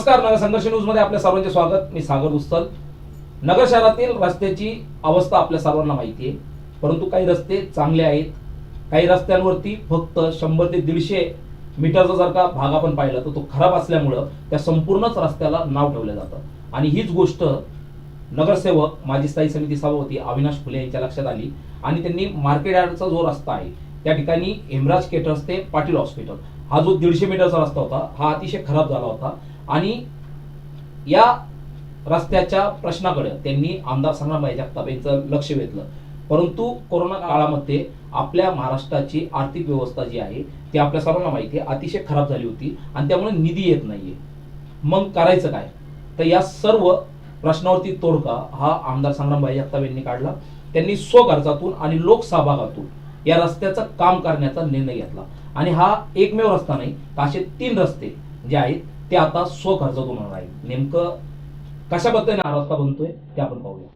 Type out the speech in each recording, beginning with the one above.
नमस्कार, नगर संघर्ष न्यूज मध्ये आपल्या सर्वांचे स्वागत. मी सागर उस्तल. नगर शहरातील रस्त्याची अवस्था आपल्या सर्वांना माहिती आहे, परंतु काही रस्ते चांगले आहेत. काही रस्त्यांवरती फक्त 100 ते 150 मीटरचा जर का भाग आपण पाहिला तर तो खराब असल्यामुळं त्या संपूर्णच रस्त्याला नाव ठेवलं जातं. आणि हीच गोष्ट नगरसेवक माजी स्थायी समिती सभापती अविनाश फुले यांच्या लक्षात आली आणि त्यांनी मार्केट यार्डचा जो रस्ता आहे त्या ठिकाणी हेमराज केटर्स ते पाटील हॉस्पिटल हा जो 150 मीटरचा रस्ता होता हा अतिशय खराब झाला होता. आणि या रस्त्याच्या प्रश्नाकडे त्यांनी आमदार संग्रामभाई जगताप यांचं लक्ष वेधलं. परंतु कोरोना काळामध्ये आपल्या महाराष्ट्राची आर्थिक व्यवस्था जी आहे ती आपल्या सर्वांना माहिती आहे अतिशय खराब झाली होती आणि त्यामुळे निधी येत नाहीये. मग करायचं काय? तर या सर्व प्रश्नावरती तोडगा हा आमदार संग्रामभाई जगताप यांनी काढला. त्यांनी स्वखर्चातून आणि लोकसहभागातून या रस्त्याचं काम करण्याचा निर्णय घेतला. आणि हा एकमेव रस्ता नाही, असे 3 रस्ते जे आहेत ते आता स्वखर्चातून होणार आहेत. नेमकं कशा पद्धतीने हा रस्ता बनतोय ते आपण पाहूया.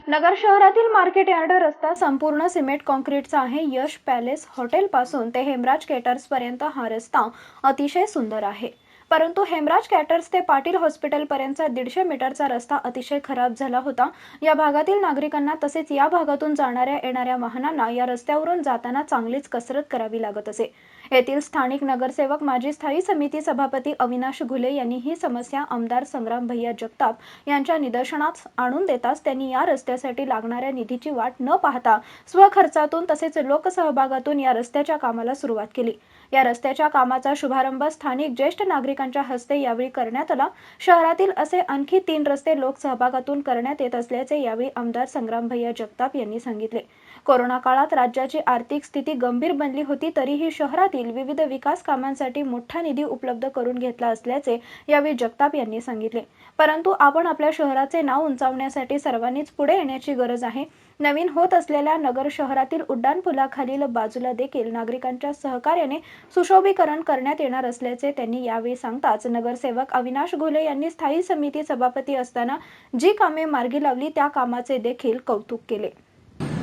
नगर शहरातील मार्केट यार्ड रस्ता संपूर्ण सिमेंट कॉन्क्रीटचा आहे. यश पॅलेस हॉटेल पासून ते हेमराज केटर्स पर्यंत हा रस्ता अतिशय सुंदर आहे. परंतु हेमराज कॅटर्स ते पाटील हॉस्पिटल पर्यंतचा 150 मीटरचा रस्ता अतिशय खराब झाला होता. या भागातील नागरिकांना तसेच या भागातून जाणाऱ्या येणाऱ्या वाहनांना या रस्त्यावरून जाताना चांगलीच कसरत करावी लागत असे. येथील स्थानिक नगरसेवक माजी स्थायी समिती सभापती अविनाश घुले यांनी ही समस्या आमदार संग्राम भैया जगताप यांच्या निदर्शनास आणून देताच त्यांनी या रस्त्यासाठी लागणाऱ्या निधीची वाट न पाहता स्वखर्चातून तसेच लोकसहभागातून या रस्त्याच्या कामाला सुरुवात केली. या रस्त्याच्या कामाचा शुभारंभ स्थानिक ज्येष्ठ नागरिकांच्या हस्ते यावेळी करण्यात आला. शहरातील असे आणखी 3 रस्ते लोकसहभागातून करण्यात येत असल्याचे यावेळी आमदार संग्राम भैया जगताप यांनी सांगितले. कोरोना काळात राज्याची आर्थिक स्थिती गंभीर बनली होती, तरीही शहरातील विविध विकास कामांसाठी मोठा निधी उपलब्ध करून घेतला असल्याचे यावेळी जगताप यांनी सांगितले. परंतु आपण आपल्या शहराचे नाव उंचावण्यासाठी सर्वांनीच पुढे येण्याची गरज आहे. नवीन होत असलेल्या नगर शहरातील उड्डाणपुलाखालील बाजूला देखील नागरिकांच्या सहकार्याने सुशोभीकरण करण्यात येणार असल्याचे त्यांनी यावेळी सांगताच नगरसेवक अविनाश घुले यांनी स्थायी समिती सभापती असताना जी कामे मार्गी लावली त्या कामाचे देखील कौतुक केले.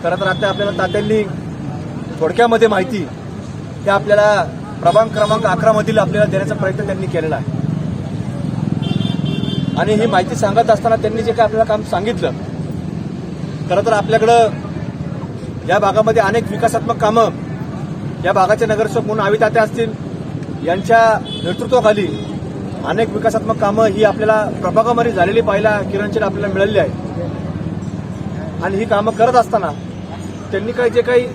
खरं तर आता आपल्याला तात्यांनी थोडक्यामध्ये माहिती त्या आपल्याला प्रभाग क्रमांक 11 मधील आपल्याला देण्याचा प्रयत्न त्यांनी केलेला आहे. आणि ही माहिती सांगत असताना त्यांनी जे काय आपल्याला काम सांगितलं, खरं तर आपल्याकडं या भागामध्ये अनेक विकासात्मक कामं या भागाचे नगरसेवक म्हणून आविताते असतील यांच्या नेतृत्वाखाली अनेक विकासात्मक कामं ही आपल्याला प्रभागामध्ये झालेली पाहायला किरणचे आपल्याला मिळालेली आहे. आणि ही कामं करत असताना त्यांनी जे काही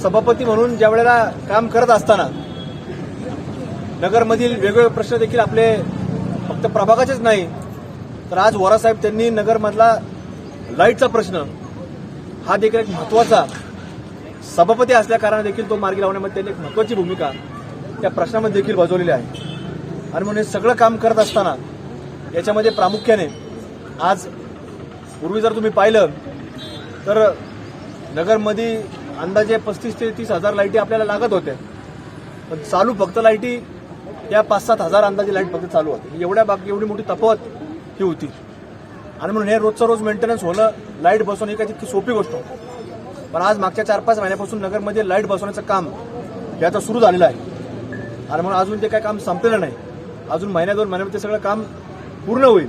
सभापती म्हणून ज्या वेळेला काम करत असताना नगरमधील वेगवेगळे प्रश्न देखील आपले फक्त प्रभागाचेच नाही तर आज वरासाहेब त्यांनी नगरमधला लाईटचा प्रश्न हा देखील एक महत्वाचा सभापती असल्या कारणाने देखील तो मार्गी लावण्यामध्ये त्यांनी एक महत्वाची भूमिका त्या प्रश्नामध्ये देखील बजावलेली आहे. आणि म्हणून हे सगळं काम करत असताना याच्यामध्ये प्रामुख्याने आज पूर्वी जर तुम्ही पाहिलं तर नगरमध्ये अंदाजे 35 ते 30 हजार लाईटी आपल्याला लागत होत्या, पण चालू फक्त लाईटी त्या 5-7 हजार अंदाजे लाईट फक्त चालू होते. एवढी मोठी तफावत ही होती. आणि म्हणून हे रोजचं रोज मेंटेनन्स होणं, लाईट बसवणं ही काही तितकी सोपी गोष्ट होती. पण आज मागच्या 4-5 महिन्यापासून नगरमध्ये लाईट बसवण्याचं काम हे आता सुरू झालेलं आहे. आणि म्हणून अजून ते काही काम संपलेलं नाही. अजून 1-2 महिन्यामध्ये ते सगळं काम पूर्ण होईल.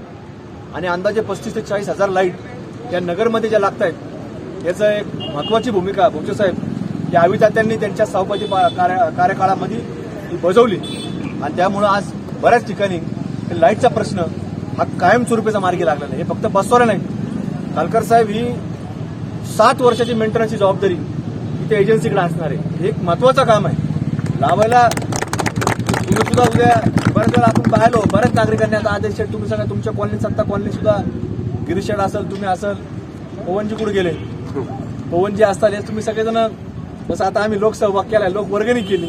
आणि अंदाजे 35 ते 40 हजार लाईट या नगरमध्ये ज्या लागत आहेत याचं एक महत्वाची भूमिका भोसेसाहेब या आवितात्यांनी त्यांच्या सभापती कार्यकाळामध्ये ती बजावली. आणि त्यामुळं आज बऱ्याच ठिकाणी लाईटचा प्रश्न हा कायमस्वरूपीचा मार्गी लागला नाही. हे फक्त बसवायला नाही, कालकर साहेब ही 7 वर्षाची मेंटेनन्सची जबाबदारी इथे एजन्सीकडे असणार आहे. हे एक महत्वाचं काम आहे. लावायला तुम्ही सुद्धा उद्या बऱ्याच वेळा आपण पाहिलो बऱ्याच नागरिकांनी आता आदेश तुम्ही सगळ्या तुमच्या कॉलनी सत्ता कॉलनी सुद्धा गिरीशेड असेल, तुम्ही असेल, पवनजी कुठे गेले, पवनजी असतात हे तुम्ही सगळेजण बस आता आम्ही लोकसहभाग केलाय, लोकवर्गणी केली.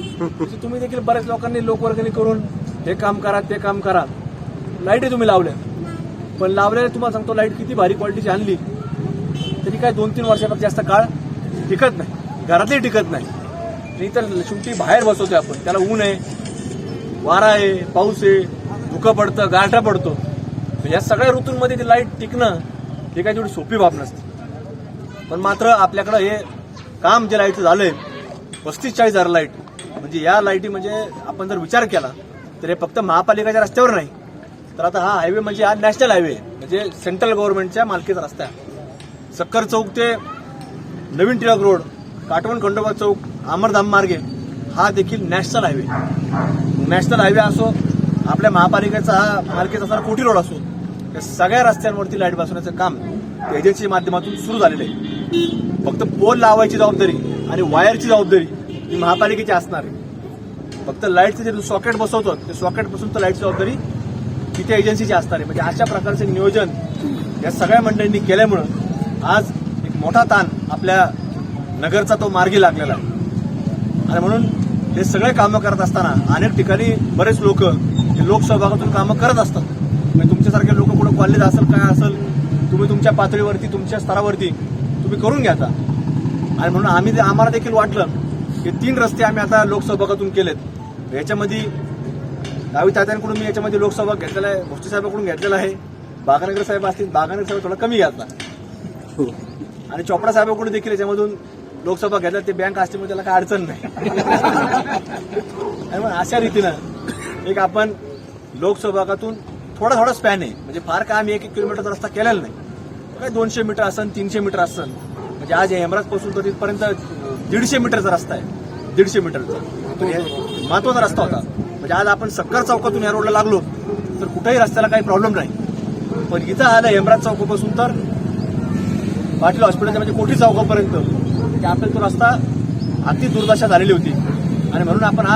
तुम्ही देखील बऱ्याच लोकांनी लोकवर्गणी करून हे काम करा ते काम करा. लाईटही तुम्ही लावल्या, पण लावलेल्या तुम्हाला सांगतो लाईट किती भारी क्वालिटीची आणली तरी काय 2-3 वर्षापेक्षा जास्त काळ टिकत नाही, घरातही टिकत नाही. नाही तर शेवटी बाहेर बसवतोय आपण, त्याला ऊन आहे, वारा आहे, पाऊस आहे, धुकं पडतं, गारठा पडतो. या सगळ्या ऋतूंमध्ये ती लाईट टिकणं हे काय तेवढी सोपी बाब नसते. पण मात्र आपल्याकडं हे काम जे लाईटचं झालंय 35-40 हजार लाईट, म्हणजे या लाईटी म्हणजे आपण जर विचार केला तर हे फक्त महापालिकेच्या रस्त्यावर नाही, तर आता हा हायवे म्हणजे हा नॅशनल हायवे म्हणजे सेंट्रल गव्हर्नमेंटच्या मालकीचा रस्ता आहे. सक्कर चौक ते नवीन टिळक रोड, काटवण खंडोबा चौक, अमरधाम मार्गे हा देखील नॅशनल हायवे. नॅशनल हायवे असो, आपल्या महापालिकेचा हा मालकीचा असणारा कोठी रोड असो, या सगळ्या रस्त्यांवरती लाईट बसवण्याचं काम एजन्सीच्या माध्यमातून सुरू झालेलं आहे. फक्त पोल लावायची जबाबदारी आणि वायरची जबाबदारी ही महापालिकेची असणार आहे. फक्त लाईटचे जे सॉकेट बसवतो ते सॉकेटपासून तर लाईटची जबाबदारी तिथे एजन्सीची असणार आहे. म्हणजे अशा प्रकारचे नियोजन या सगळ्या मंडळींनी केल्यामुळं आज एक मोठा ताण आपल्या नगरचा तो मार्गी लागलेला आहे. आणि म्हणून हे सगळे कामं करत असताना अनेक ठिकाणी बरेच लोक लोकसहभागातून कामं करत असतात. म्हणजे तुमच्यासारखे लोक कुठं कॉलेज असेल काय असेल, तुम्ही तुमच्या पातळीवरती तुमच्या स्तरावरती तुम्ही करून घ्या. आणि म्हणून आम्हाला देखील वाटलं की 3 रस्ते आम्ही आता लोकसहभागातून केलेत. याच्यामध्ये गावी तात्यांकडून मी याच्यामध्ये लोकसहभाग घेतलेला आहे, भोसले साहेबांकडून घेतलेला आहे, बागानगर साहेब असतील, बागानगर साहेब थोडा कमी घेतला, आणि चोपडा साहेबांकडून देखील याच्यामधून लोकसभा घेतला. ते बँक असल्यामुळे त्याला काय अडचण नाही. आणि मग अशा रीतीनं एक आपण लोकसहभागातून थोडा स्पॅन आहे, म्हणजे फार काय आम्ही 1-1 किलोमीटरचा रस्ता केलेला नाही, काय 200 मीटर असेल, 300 मीटर असेल. म्हणजे आज हेमराज पासून तर तिथपर्यंत 150 मीटरचा रस्ता आहे, 150 मीटरचा महत्वाचा रस्ता होता. म्हणजे आज आपण सक्कर चौकातून या रोडला लागलो तर कुठेही रस्त्याला काही प्रॉब्लेम नाही. पण इथं आलं हेमराज चौकापासून तर पाटील हॉस्पिटलच्या म्हणजे कोठी चौकापर्यंत आपल्याला तो रस्ता अगदी दुर्दशा झालेली होती. आणि म्हणून आपण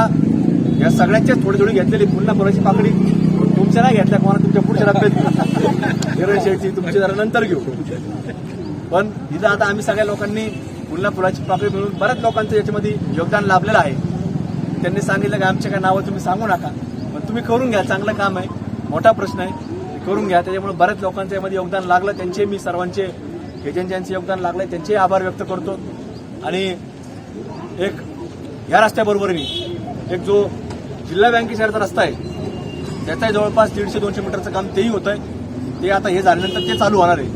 या सगळ्यांचे थोडी घेतलेली पुन्हा कोणाची पाकडी तुमच्या नाही घेतल्या, कोणा तुमच्या पुढच्या टप्प्यात शेटची तुमची जरा नंतर घेऊ. पण इथं आता आम्ही सगळ्या लोकांनी पुन्हा फुलाची पाकळी मिळून बऱ्याच लोकांचं याच्यामध्ये योगदान लाभलेलं आहे. त्यांनी सांगितलं की आमच्या काय नावं तुम्ही सांगू नका, पण तुम्ही करून घ्या, चांगलं काम आहे, मोठा प्रश्न आहे, करून घ्या. त्याच्यामुळे बऱ्याच लोकांचं यामध्ये योगदान लागलं, त्यांचे मी सर्वांचे एजंट्यांचे योगदान लागलंय त्यांचे आभार व्यक्त करतो. आणि एक या रस्त्याबरोबरही एक जो जिल्हा बँकेशेजारचा रस्ता आहे त्याचाही जवळपास 150-200 मीटरचं काम तेही होत आहे. ते आता हे झाल्यानंतर ते चालू होणार आहे.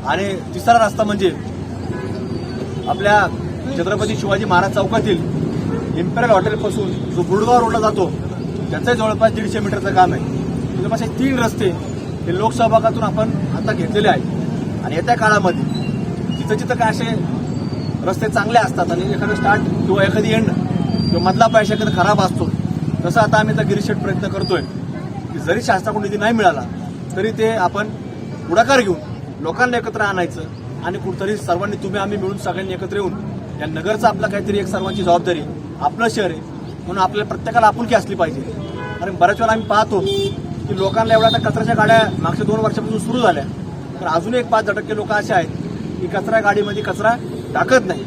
आणि तिसरा रस्ता म्हणजे आपल्या छत्रपती शिवाजी महाराज चौकातील इम्पेरियल हॉटेलपासून जो गुडगाव रोडला जातो त्याचाही जवळपास 150 मीटरचं काम आहे. जवळपास 3 रस्ते हे लोकसहभागातून आपण आता घेतलेले आहेत. आणि येत्या काळामध्ये जिथं काय असे रस्ते चांगले असतात आणि एखादं स्टार्ट किंवा एखादी एंड किंवा मधला पैसा एखादा खराब असतो, तसं आता आम्ही तर गिरीशेट प्रयत्न करतोय की जरी शासनाकडून निधी नाही मिळाला तरी ते आपण पुढाकार घेऊन लोकांना एकत्र आणायचं आणि कुठतरी सर्वांनी तुम्ही आम्ही मिळून सगळ्यांनी एकत्र येऊन या नगरचं आपलं काहीतरी एक सर्वांची जबाबदारी, आपलं शहर आहे म्हणून आपल्याला प्रत्येकाला आपुलकी असली पाहिजे. आणि बऱ्याच वेळा आम्ही पाहतो की लोकांना एवढ्या आता कचऱ्याच्या गाड्या मागच्या 2 वर्षापासून सुरू झाल्या, तर अजून एक 5% लोक असे आहेत की कचरा गाडीमध्ये कचरा टाकत नाही.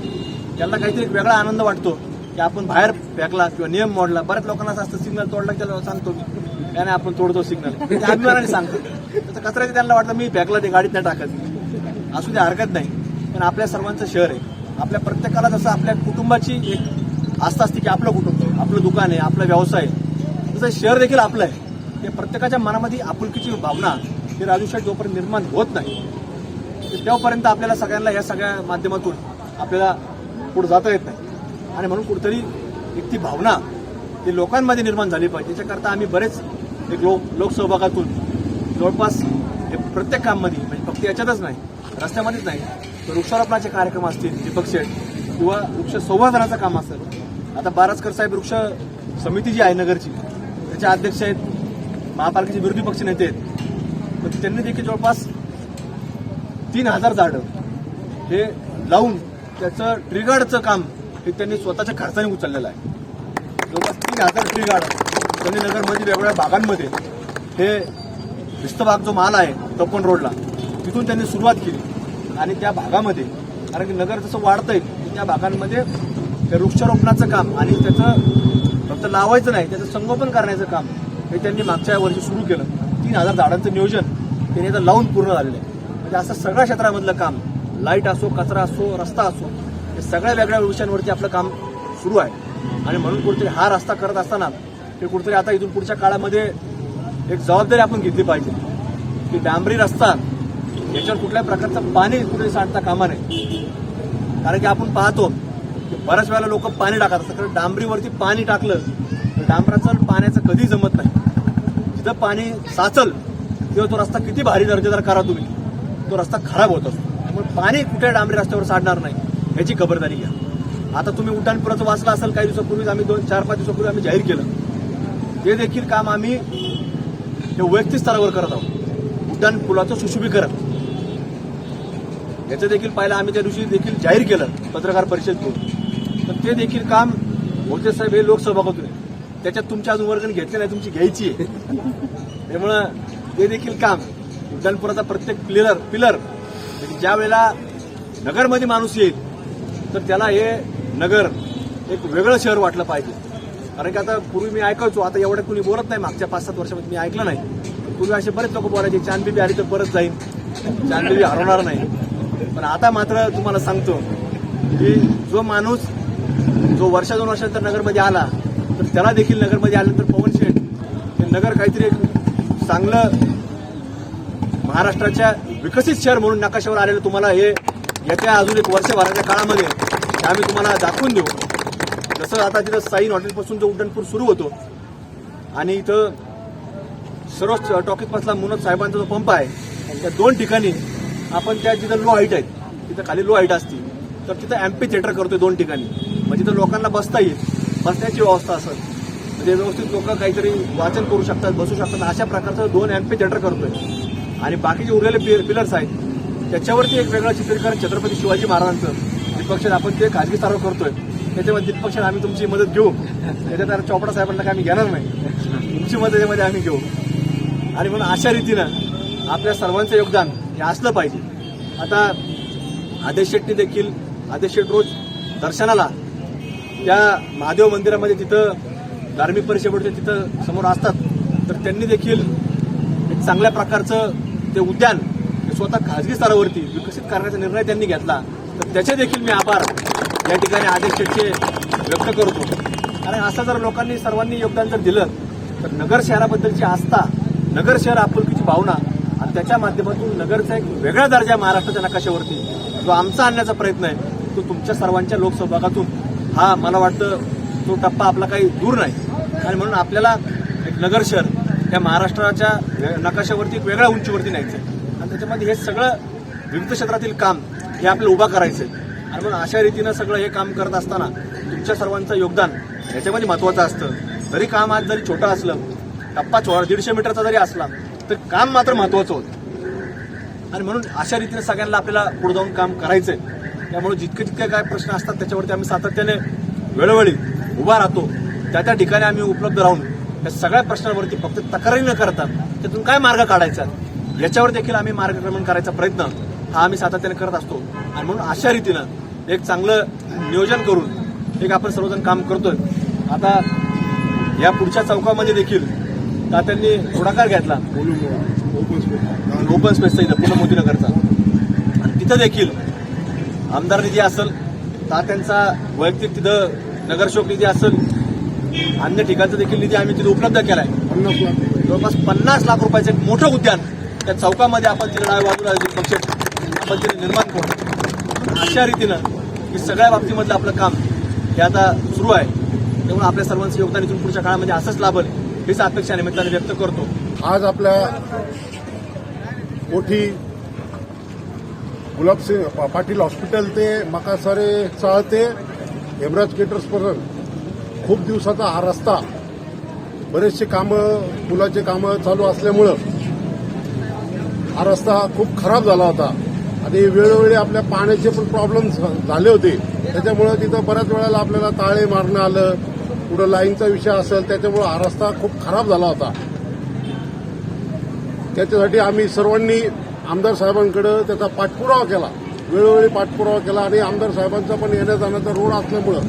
त्यांना काहीतरी एक वेगळा आनंद वाटतो की आपण बाहेर फेकला किंवा नियम मोडला. बऱ्याच लोकांना असं असतं सिग्नल तोडला त्याला सांगतो मी त्याने आपण तोडतो सिग्नल, ते अभिमानाने सांगतो. त्याचं कचऱ्याचं त्यांना वाटतं मी फेकला ते गाडीत नाही टाकत, असू दे हरकत नाही. पण आपल्या सर्वांचं शहर आहे, आपल्या प्रत्येकाला जसं आपल्या कुटुंबाची एक आस्था असते की आपलं कुटुंब, आपलं दुकान आहे, आपला व्यवसाय आहे, तसं शहर देखील आपलं आहे. ते प्रत्येकाच्या मनामध्ये आपुलकीची भावना ही राजूशाही जोपर्यंत निर्माण होत नाही तेव्हापर्यंत आपल्याला सगळ्यांना या सगळ्या माध्यमातून आपल्याला पुढे जाता येत नाही. आणि म्हणून कुठेतरी एक ती भावना ती लोकांमध्ये निर्माण झाली पाहिजे. त्याच्याकरता आम्ही बरेच एक लोकसहभागातून जवळपास प्रत्येक काममध्ये म्हणजे फक्त याच्यातच नाही, रस्त्यामध्येच नाही, तर वृक्षारोपणाचे कार्यक्रम असतील, दीपक शेठ किंवा वृक्ष संवर्धनाचं काम असेल. आता बारसकर साहेब वृक्ष समिती जी आहे नगरची त्याचे अध्यक्ष आहेत, महापालिकेचे विरोधी पक्ष नेते आहेत, तर त्यांनी देखील जवळपास 3000 झाडं हे लावून त्याचं ट्रीगार्डचं काम हे त्यांनी स्वतःच्या खर्चाने उचललेलं आहे. जवळपास 3000 ट्रीगार्ड त्यांनी नगरमध्ये वेगवेगळ्या भागांमध्ये हे विस्तभाग जो माल आहे तपोन रोडला तिथून त्यांनी सुरुवात केली. आणि त्या भागामध्ये कारण की नगर जसं वाढतंय त्या भागांमध्ये त्या वृक्षारोपणाचं काम आणि त्याचं फक्त लावायचं नाही त्याचं संगोपन करण्याचं काम हे त्यांनी मागच्या वर्षी सुरू केलं. 3000 झाडांचं नियोजन त्यांनी आता लावून पूर्ण झालेलं आहे. म्हणजे असं सगळ्या क्षेत्रामधलं काम, लाईट असो, कचरा असो, रस्ता असो, हे सगळ्या वेगळ्या विषयांवरती आपलं काम सुरू आहे. आणि म्हणून कुठेतरी हा रस्ता करत असताना ते कुठेतरी आता इथून पुढच्या काळामध्ये एक जबाबदारी आपण घेतली पाहिजे की डांबरी रस्ता याच्यावर कुठल्याही प्रकारचं पाणी कुठे सांडता कामा नये. कारण की आपण पाहतो की बऱ्याच वेळेला लोक पाणी टाकत असतात, कारण डांबरीवरती पाणी टाकलं तर डांबराचं पाण्याचं कधी जमत नाही. जिथं पाणी साचल तेव्हा तो रस्ता किती भारी दर्जेदार करा तुम्ही, तो रस्ता खराब होत असतो. त्यामुळे पाणी कुठल्या डांबरी रस्त्यावर साडणार नाही याची खबरदारी घ्या. आता तुम्ही उड्डाणपुलाचं वाचलं असेल, काही दिवसापूर्वीच आम्ही 4-5 दिवसापूर्वी आम्ही जाहीर केलं. ते देखील काम आम्ही हे वैयक्तिक स्तरावर करत आहोत. उड्डाणपुलाचं सुशोभीकरण याचं देखील पाहिलं आम्ही त्या दिवशी देखील जाहीर केलं पत्रकार परिषद करून. तर ते देखील काम मोठे साहेब हे लोकसभापती त्याच्यात तुमच्या अजून वर्गणी घेतली नाही, तुमची घ्यायची आहे. त्यामुळं ते देखील काम उड्डाणपुलाचा प्रत्येक पिलर ज्या वेळेला नगरमध्ये माणूस येईल तर त्याला हे नगर एक वेगळं शहर वाटलं पाहिजे. कारण की आता पूर्वी मी ऐकायचो, आता एवढ्या कुणी बोलत नाही. मागच्या 5-7 वर्षामध्ये मी ऐकलं नाही. पूर्वी असे बरेच लोक बोलायचे चांदबिबी आली तर परत जाईन, चांदबिबी हरवणार नाही. पण आता मात्र तुम्हाला सांगतो की जो माणूस जो 1-2 वर्षानंतर नगरमध्ये आला तर त्याला देखील नगरमध्ये आल्यानंतर पवन शेठ हे नगर काहीतरी एक चांगलं महाराष्ट्राच्या विकसित शहर म्हणून नकाशावर आलेलं तुम्हाला हे येत्या अजून एक वर्षभराच्या काळामध्ये आम्ही तुम्हाला दाखवून देऊ. जसं आता तिथं साईन हॉटेलपासून जो उड्डाणपूल सुरू होतो आणि इथं सरोज टॉकीजपासला मुनत साहेबांचा जो पंप आहे त्या 2 ठिकाणी आपण त्या जिथं लो हाईट आहेत तिथं खाली लो हाईट असती तर तिथं अँपी थिएटर करतोय 2 ठिकाणी. म्हणजे तिथं लोकांना बसता येईल, बसण्याची व्यवस्था असेल, म्हणजे व्यवस्थित लोक काहीतरी वाचन करू शकतात, बसू शकतात, अशा प्रकारचं 2 अँपी थिएटर करतोय. आणि बाकीचे उरलेले पिलर्स आहेत त्याच्यावरती एक वेगळं चित्रीकरण छत्रपती शिवाजी महाराजांचं दीपक्षण आपण ते खाजगी स्तरावर करतोय. त्याच्यामध्ये दीपक्षण आम्ही तुमची मदत घेऊ. त्याच्यात चोपडा साहेबांना काय आम्ही घेणार नाही, तुमची मदत यामध्ये आम्ही घेऊ. आणि म्हणून अशा रीतीनं आपल्या सर्वांचं योगदान हे असलं पाहिजे. आता आदेश शेट्टी देखील आदेश शेट रोज दर्शनाला त्या महादेव मंदिरामध्ये तिथं धार्मिक परिषदेच्या तिथं समोर असतात. तर त्यांनी देखील एक चांगल्या प्रकारचं ते उद्यान स्वतः खाजगी स्तरावरती विकसित करण्याचा निर्णय त्यांनी घेतला. तर त्याचे देखील मी आभार या ठिकाणी आदेश शेटचे व्यक्त करतो. आणि असं जर लोकांनी सर्वांनी योगदान जर दिलं तर नगर शहराबद्दलची आस्था, नगर शहर आपुलकीची भावना आणि त्याच्या माध्यमातून नगरचा एक वेगळा दर्जा महाराष्ट्राच्या नकाशावरती जो आमचा आणण्याचा प्रयत्न आहे तो तुमच्या सर्वांच्या लोकसहभागातून हा मला वाटतं तो टप्पा आपला काही दूर नाही. आणि म्हणून आपल्याला एक नगर शहर या महाराष्ट्राच्या नकाशावरती एक वेगळ्या उंचीवरती न्यायचं आहे. आणि त्याच्यामध्ये हे सगळं विविध क्षेत्रातील काम हे आपल्याला उभा करायचं आहे. आणि म्हणून अशा रीतीनं सगळं हे काम करत असताना तुमच्या सर्वांचं योगदान याच्यामध्ये महत्त्वाचं असतं. तरी काम आज जरी छोटं असलं, टप्पा 150 मीटरचा जरी असला तर काम मात्र महत्त्वाचं होतं. आणि म्हणून अशा रीतीने सगळ्यांना आपल्याला पुढे जाऊन काम करायचं आहे. त्यामुळे जितके काय प्रश्न असतात त्याच्यावरती आम्ही सातत्याने वेळोवेळी उभा राहतो. त्या ठिकाणी आम्ही उपलब्ध राहून या सगळ्या प्रश्नांवरती फक्त तक्रारी न करता त्यातून काय मार्ग काढायचा याच्यावर देखील आम्ही मार्गक्रमण करायचा प्रयत्न हा आम्ही सातत्याने करत असतो. आणि म्हणून अशा रीतीनं एक चांगलं नियोजन करून एक आपण सर्वजण काम करतोय. आता या पुढच्या चौकामध्ये देखील तात्यांनी पुढाकार घेतला ओपन स्पेसचा इथं पुणे मोतीनगरचा. तिथं देखील आमदार निधी असेल, तात्यांचा वैयक्तिक तिथं नगरसेवक निधी असेल, अन्य ठिकाणचा देखील निधी आम्ही तिथे उपलब्ध केलाय. जवळपास 50 लाख रुपयाचं एक मोठं उद्यान त्या चौकामध्ये आपण तिथे डाव्या बाजूला पक्ष आपण तिथे निर्माण करू. अशा रीतीनं की सगळ्या बाबतीमधलं आपलं काम हे आता सुरू आहे. त्यामुळे आपल्या सर्वांचं योगदान इथून पुढच्या काळामध्ये असंच लाभेल हीच अपेक्षा निमित्ताने व्यक्त करतो. आज आपल्या मोठी गुलाबसिंग पाटील हॉस्पिटल ते मकासारे चाळ ते हेमराज केटर्सपर्यंत खूप दिवसाचा हा रस्ता बरेचसे कामं पुलाचे कामं चालू असल्यामुळं हा रस्ता खूप खराब झाला होता. आणि वेळोवेळी आपल्या पाण्याचे पण प्रॉब्लेम झाले होते. त्याच्यामुळं तिथं बऱ्याच वेळेला आपल्याला ताळे मारणं आलं, पुढं लाईनचा विषय असेल, त्याच्यामुळं हा रस्ता खूप खराब झाला होता. त्याच्यासाठी आम्ही सर्वांनी आमदार साहेबांकडे त्याचा पाठपुरावा केला, वेळोवेळी पाठपुरावा केला. आणि आमदार साहेबांचा पण येण्या जाण्याचा रोड असल्यामुळं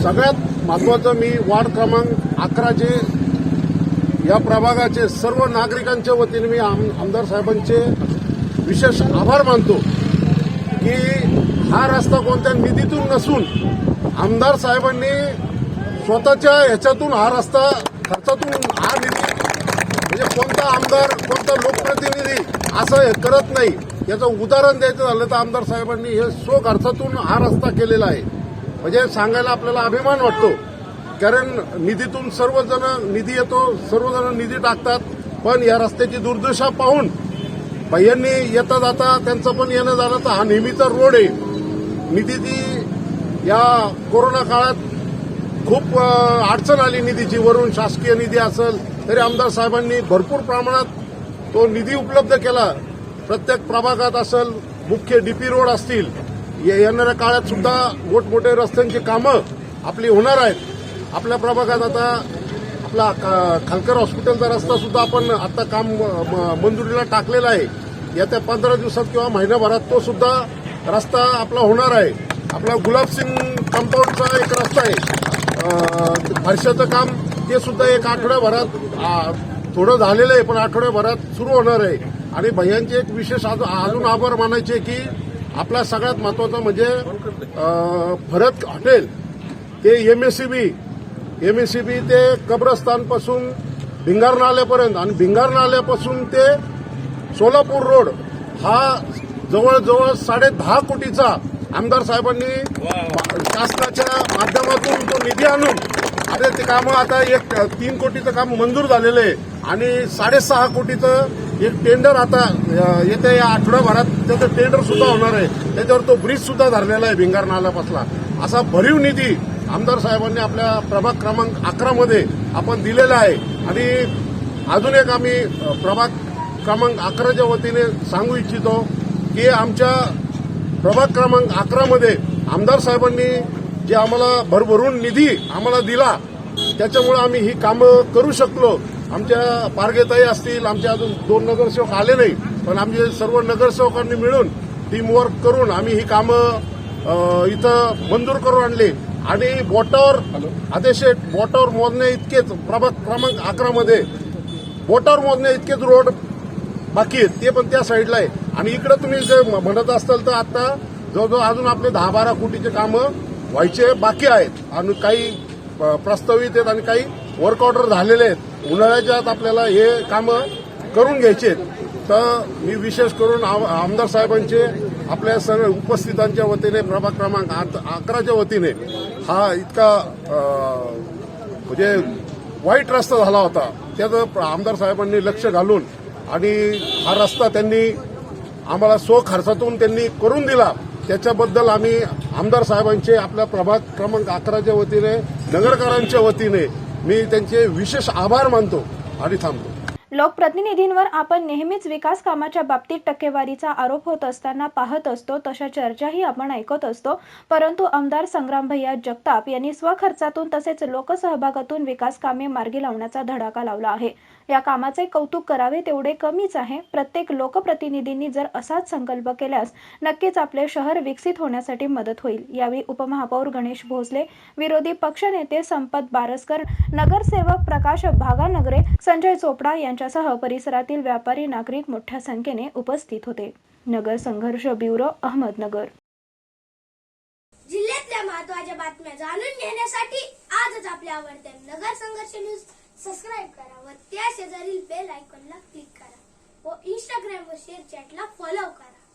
सगळ्यात महत्वाचं मी वार्ड क्रमांक 11चे या प्रभागाचे सर्व नागरिकांच्या वतीने मी आमदार साहेबांचे विशेष आभार मानतो की हा रस्ता कोणत्या निधीतून नसून आमदार साहेबांनी स्वतःच्या ह्याच्यातून हा रस्ता खर्चातून हा निधी म्हणजे कोणता आमदार कोणता लोकप्रतिनिधी असं हे करत नाही. याचं उदाहरण द्यायचं झालं तर आमदार साहेबांनी हे खर्चातून हा रस्ता केलेला आहे. म्हणजे सांगायला आपल्याला अभिमान वाटतो, कारण निधीतून सर्वजण निधी येतो, सर्वजण निधी टाकतात, पण या रस्त्याची दुर्दशा पाहून भैयांनी येता जाता त्यांचं पण येणं झालं तर हा नेहमीचा रोड आहे. निधीची या कोरोना काळात खूप अडचण आली निधीची, वरून शासकीय निधी असेल तरी आमदार साहेबांनी भरपूर प्रमाणात तो निधी उपलब्ध केला. प्रत्येक प्रभागात असेल, मुख्य डीपी रोड असतील, येणाऱ्या काळात सुद्धा मोठमोठे रस्त्यांची कामं आपली होणार आहेत. आपल्या प्रभागात आता आपला खालकर हॉस्पिटलचा रस्ता सुद्धा आपण आता काम मंजुरीला टाकलेला आहे. येत्या 15 दिवसात किंवा महिन्याभरात तो सुद्धा रस्ता आपला होणार आहे. आपला गुलाबसिंग कंपाऊंडचा एक रस्ता आहे, फरशाचं काम ते सुद्धा एक आठवड्याभरात थोडं झालेलं आहे, पण आठवड्याभरात सुरू होणार आहे. आणि भैयांचे एक विशेष अजून आभार मानायचे की आपला सगळ्यात महत्वाचा म्हणजे फरत हॉटेल ते एमएससीबी ते कब्रस्तानपासून भिंगार नाल्यापर्यंत आणि भिंगार नाल्यापासून ते सोलापूर रोड हा जवळजवळ 10.5 कोटीचा आमदार साहेबांनी शासनाच्या माध्यमातून तो निधी आणून आता ते कामं आता 3 कोटीचं काम मंजूर झालेलं आहे आणि 6.5 कोटीचं एक टेंडर आता येत्या या आठवड्याभरात त्याचं टेंडर सुद्धा होणार आहे. त्याच्यावर तो ब्रिज सुद्धा धरलेला आहे भिंगार नाल्यापासला. असा भरीव निधी आमदार साहेबांनी आपल्या प्रभाग क्रमांक 11 मध्ये आपण दिलेला आहे. आणि अजून एक आम्ही प्रभाग क्रमांक 11च्या वतीने सांगू इच्छितो की आमच्या प्रभाग क्रमांक 11 मध्ये आमदार साहेबांनी जे आम्हाला भरभरून निधी आम्हाला दिला त्याच्यामुळे आम्ही ही कामं करू शकलो. आमच्या पारगेताई असतील, आमचे अजून 2 नगरसेवक आले नाही, पण आमचे सर्व नगरसेवकांनी मिळून टीमवर्क करून आम्ही ही कामं इथं मंजूर करून आणली. आणि बोटावर मोजण्या इतकेच प्रभाग क्रमांक 11 मध्ये बोटावर मोजण्या इतकेच रोड बाकी आहेत, ते पण त्या साईडला आहे. आणि इकडे तुम्ही जे म्हणत असाल तर आता जवळजवळ अजून आपले 10-12 कोटीचे कामं व्हायचे बाकी आहेत आणि काही प्रस्तावित आहेत आणि काही वर्क ऑर्डर झालेले आहेत. उन्हाळ्याच्या आत आपल्याला हे कामं करून घ्यायचे आहेत. तर मी विशेष करून आमदार साहेबांचे आपल्या सर्व उपस्थितांच्या वतीने प्रभाग क्रमांक 11च्या वतीने हा इतका म्हणजे वाईट रस्ता झाला होता त्याचं आमदार साहेबांनी लक्ष घालून आणि हा रस्ता त्यांनी आम्हाला खर्चातून त्यांनी करून दिला. त्याच्याबद्दल आम्ही आमदार साहेबांचे आपल्या प्रभाग क्रमांक 11च्या वतीने नगरकरांच्या वतीने मी त्यांचे विशेष आभार मानतो आणि थांबतो. लोकप्रतिनिधींवर आपण नेहमीच विकास कामाच्या बाबतीत टक्केवारीचा आरोप होत असताना पाहत असतो, तशा चर्चाही आपण ऐकत असतो. परंतु आमदार संग्रामभैया जगताप यांनी स्वखर्चातून तसेच लोकसहभागातून विकास कामे मार्गी लावण्याचा धडाका लावला आहे. या कामाचे कौतुक करावे तेवढे कमीच आहे. प्रत्येक लोकप्रतिनिधींनी जर असाच संकल्प केल्यास नक्कीच आपले शहर विकसित होण्यासाठी मदत होईल. यावेळी उपमहापौर गणेश भोसले, विरोधी पक्षनेते संपत बारसकर, नगरसेवक प्रकाश भागानगरे, संजय चोपडा यांच्यासह परिसरातील व्यापारी नागरिक मोठ्या संख्येने उपस्थित होते. नगर संघर्ष ब्युरो, अहमदनगर. जिल्ह्यातल्या महत्त्वाच्या बातम्या जाणून घेण्यासाठी आजच आपल्या आवडत्या नगर संघर्ष न्यूज सबस्क्राईब करा व त्या शेजारील बेल आयकॉनला क्लिक करा व इंस्टाग्राम व शेअर चॅटला फॉलो करा.